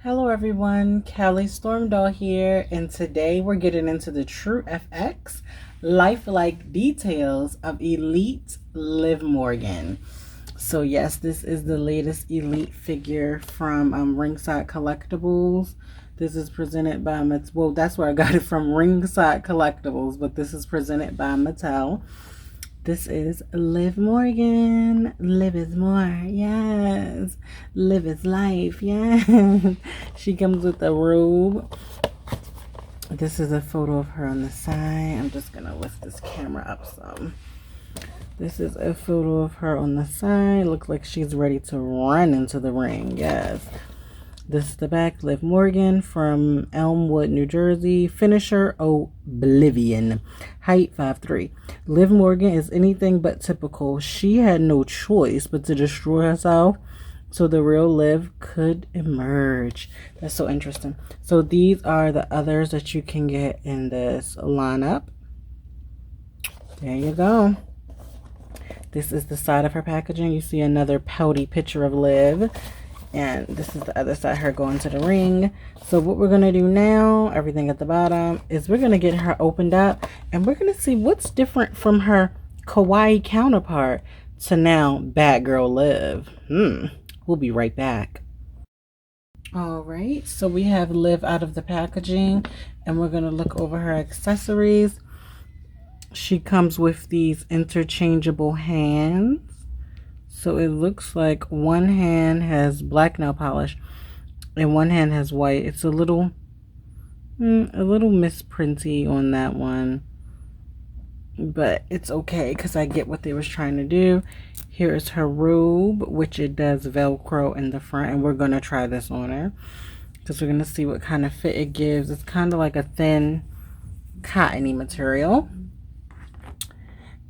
Hello everyone, Callie Stormdoll here, and today we're getting into the true FX lifelike details of Elite Liv Morgan. So yes, this is the latest Elite figure from Ringside Collectibles. This is presented by Mattel. Well, that's where I got it from, Ringside Collectibles, but this is presented by Mattel. This is Liv Morgan. Live is more. Yes. Live is life. Yes. She comes with a robe. This is a photo of her on the side. I'm just going to lift this camera up some. This is a photo of her on the side. Looks like she's ready to run into the ring. Yes. This is the back. Liv Morgan from Elmwood, New Jersey. Finisher, Oblivion. Height, 5'3". Liv Morgan is anything but typical. She had no choice but to destroy herself so the real Liv could emerge. That's so interesting. So these are the others that you can get in this lineup. There you go. This is the side of her packaging. You see another pouty picture of Liv. And this is the other side, her going to the ring. So what we're going to do now, everything at the bottom, is we're going to get her opened up. And we're going to see what's different from her kawaii counterpart to now Bad Girl Liv. We'll be right back. Alright, so we have Liv out of the packaging. And we're going to look over her accessories. She comes with these interchangeable hands. So it looks like one hand has black nail polish and one hand has white. It's a little misprinty on that one, but it's okay because I get what they was trying to do. Here is her robe, which it does Velcro in the front, and we're gonna try this on her because we're gonna see what kind of fit it gives. It's kind of like a thin cottony material.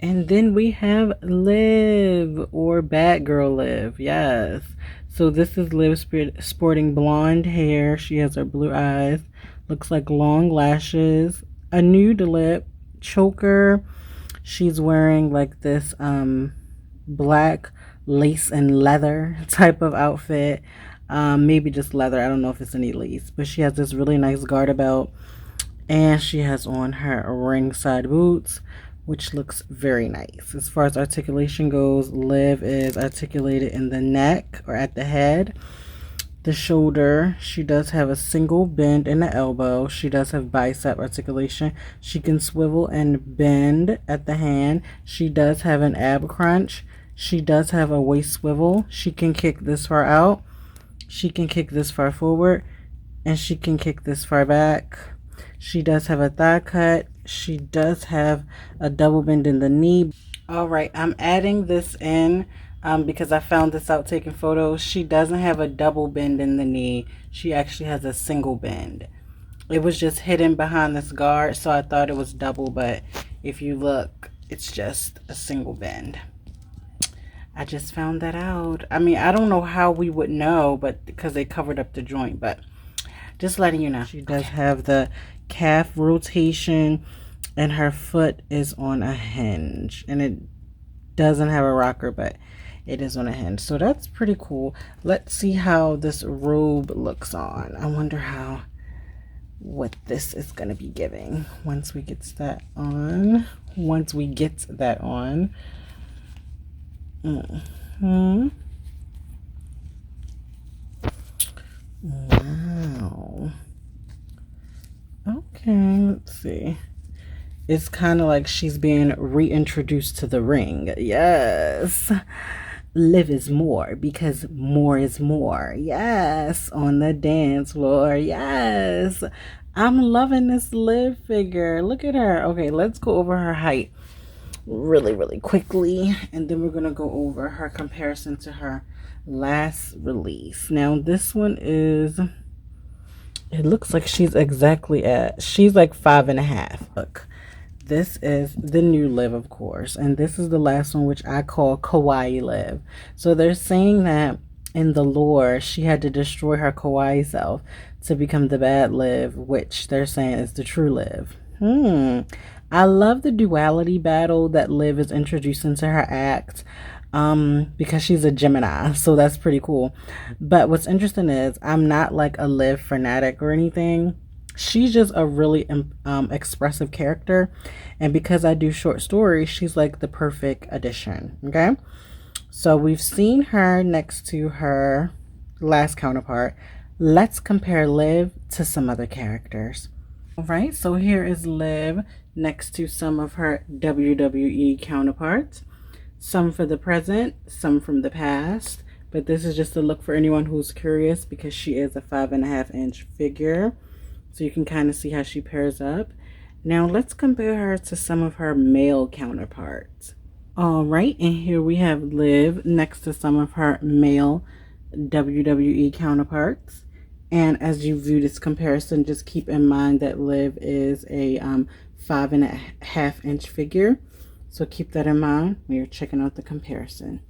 And then we have Liv, or Bad Girl Liv. Yes. So this is Liv sporting blonde hair. She has her blue eyes. Looks like long lashes. A nude lip. Choker. She's wearing like this black lace and leather type of outfit. Maybe just leather. I don't know if it's any lace. But she has this really nice garter belt. And she has on her ringside boots, which looks very nice. As far as articulation goes, Liv is articulated in the neck or at the head. The shoulder, she does have a single bend in the elbow. She does have bicep articulation. She can swivel and bend at the hand. She does have an ab crunch. She does have a waist swivel. She can kick this far out. She can kick this far forward. And she can kick this far back. She does have a thigh cut. She does have a double bend in the knee. All right, I'm adding this in because I found this out taking photos. She doesn't have a double bend in the knee. She actually has a single bend. It was just hidden behind this guard, so I thought it was double, but if you look, it's just a single bend. I just found that out. I mean, I don't know how we would know, but because they covered up the joint, but just letting you know. She does have the calf rotation and her foot is on a hinge, and it doesn't have a rocker, but it is on a hinge, so that's pretty cool. Let's see how this robe looks on. I wonder what this is going to be giving once we get that on. Wow. Okay, let's see. It's kind of like she's being reintroduced to the ring. Yes. Liv is more because more is more. Yes. On the dance floor. Yes. I'm loving this Liv figure. Look at her. Okay, let's go over her height really quickly. And then we're going to go over her comparison to her last release. Now, this one is... It looks like she's like 5.5. Look, this is the new Liv, of course, and this is the last one, which I call Kawaii Liv. So they're saying that in the lore, she had to destroy her kawaii self to become the bad Liv, which they're saying is the true Liv. I love the duality battle that Liv is introducing to her act. because she's a Gemini, so that's pretty cool. But what's interesting is I'm not like a Liv fanatic or anything. She's just a really expressive character, and because I do short stories, she's like the perfect addition. Okay, so we've seen her next to her last counterpart. Let's compare Liv to some other characters. All right, so here is Liv next to some of her WWE counterparts. Some for the present, some from the past. But this is just a look for anyone who's curious because she is a 5.5-inch figure. So you can kind of see how she pairs up. Now let's compare her to some of her male counterparts. All right, and here we have Liv next to some of her male WWE counterparts. And as you view this comparison, just keep in mind that Liv is a 5.5-inch figure. So keep that in mind when you're checking out the comparison.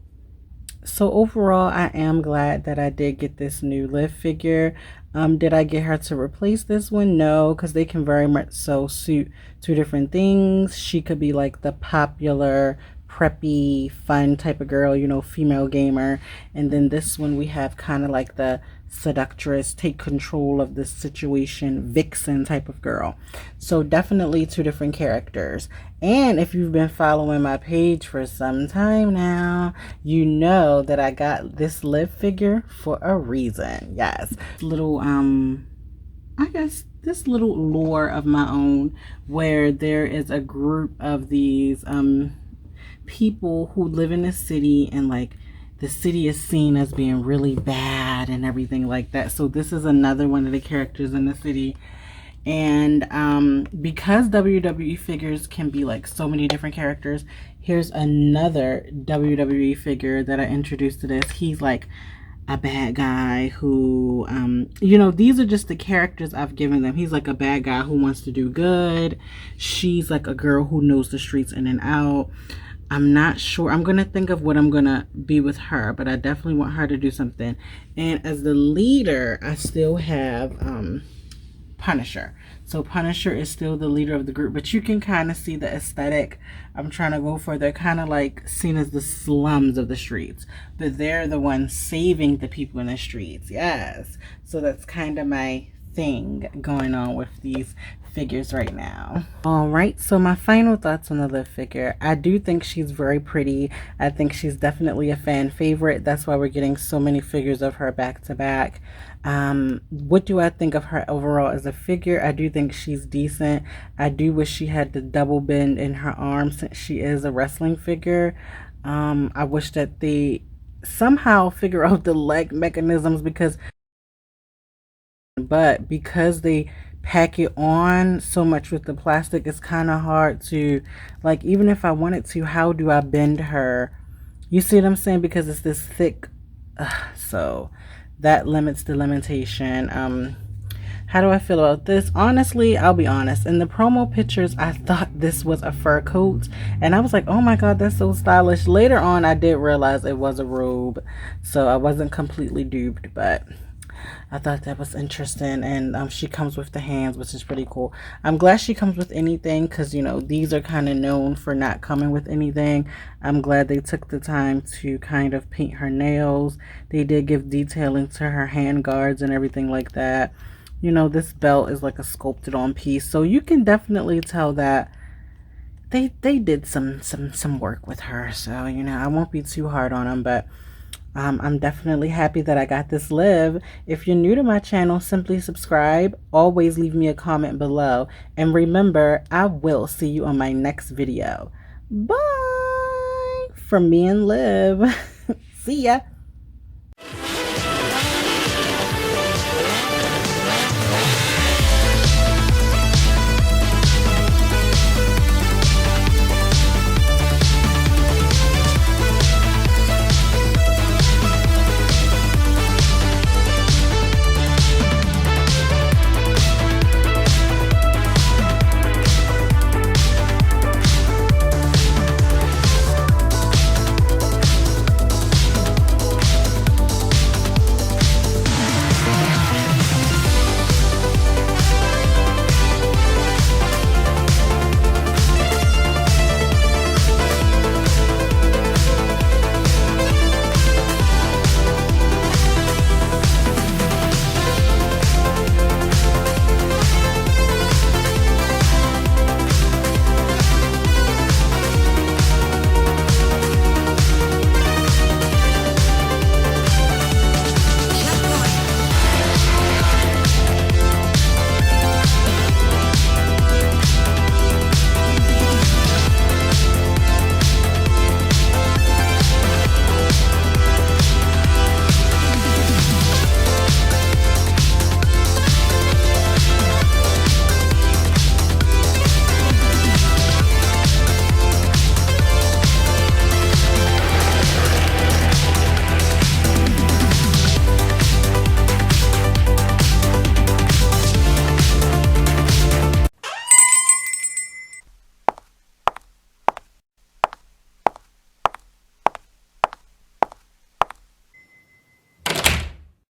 So overall, I am glad that I did get this new Liv figure. Did I get her to replace this one? No, because they can very much so suit two different things. She could be like the popular, preppy, fun type of girl, you know, female gamer. And then this one we have kind of like the seductress, take control of the situation, vixen type of girl. So definitely two different characters. And if you've been following my page for some time now, you know that I got this Liv figure for a reason. Yes, little I guess this little lore of my own, where there is a group of these people who live in a city, and like the city is seen as being really bad and everything like that. So this is another one of the characters in the city. And because WWE figures can be like so many different characters, here's another WWE figure that I introduced to this. He's like a bad guy who, you know, these are just the characters I've given them. He's like a bad guy who wants to do good. She's like a girl who knows the streets in and out. I'm not sure. I'm going to think of what I'm going to be with her, but I definitely want her to do something. And as the leader, I still have Punisher. So Punisher is still the leader of the group, but you can kind of see the aesthetic I'm trying to go for. They're kind of like seen as the slums of the streets, but they're the ones saving the people in the streets. Yes. So that's kind of my thing going on with these figures right now. All right, so my final thoughts on the Liv figure. I do think she's very pretty. I think she's definitely a fan favorite. That's why we're getting so many figures of her back to back. What do I think of her overall as a figure? I do think she's decent. I do wish she had the double bend in her arm since she is a wrestling figure. I wish that they somehow figure out the leg mechanisms, because they pack it on so much with the plastic, it's kind of hard to, like, even if I wanted to, how do I bend her? You see what I'm saying? Because it's this thick, so that limits the limitation. How do I feel about this? Honestly, I'll be honest, in the promo pictures I thought this was a fur coat, and I was like, oh my god, that's so stylish. Later on I did realize it was a robe, so I wasn't completely duped, but I thought that was interesting. And she comes with the hands, which is pretty cool. I'm glad she comes with anything, because, you know, these are kind of known for not coming with anything. I'm glad they took the time to kind of paint her nails. They did give detailing to her hand guards and everything like that. You know, this belt is like a sculpted on piece, so you can definitely tell that they did some work with her. So, you know, I won't be too hard on them, but I'm definitely happy that I got this Liv. If you're new to my channel, simply subscribe. Always leave me a comment below. And remember, I will see you on my next video. Bye! From me and Liv. See ya!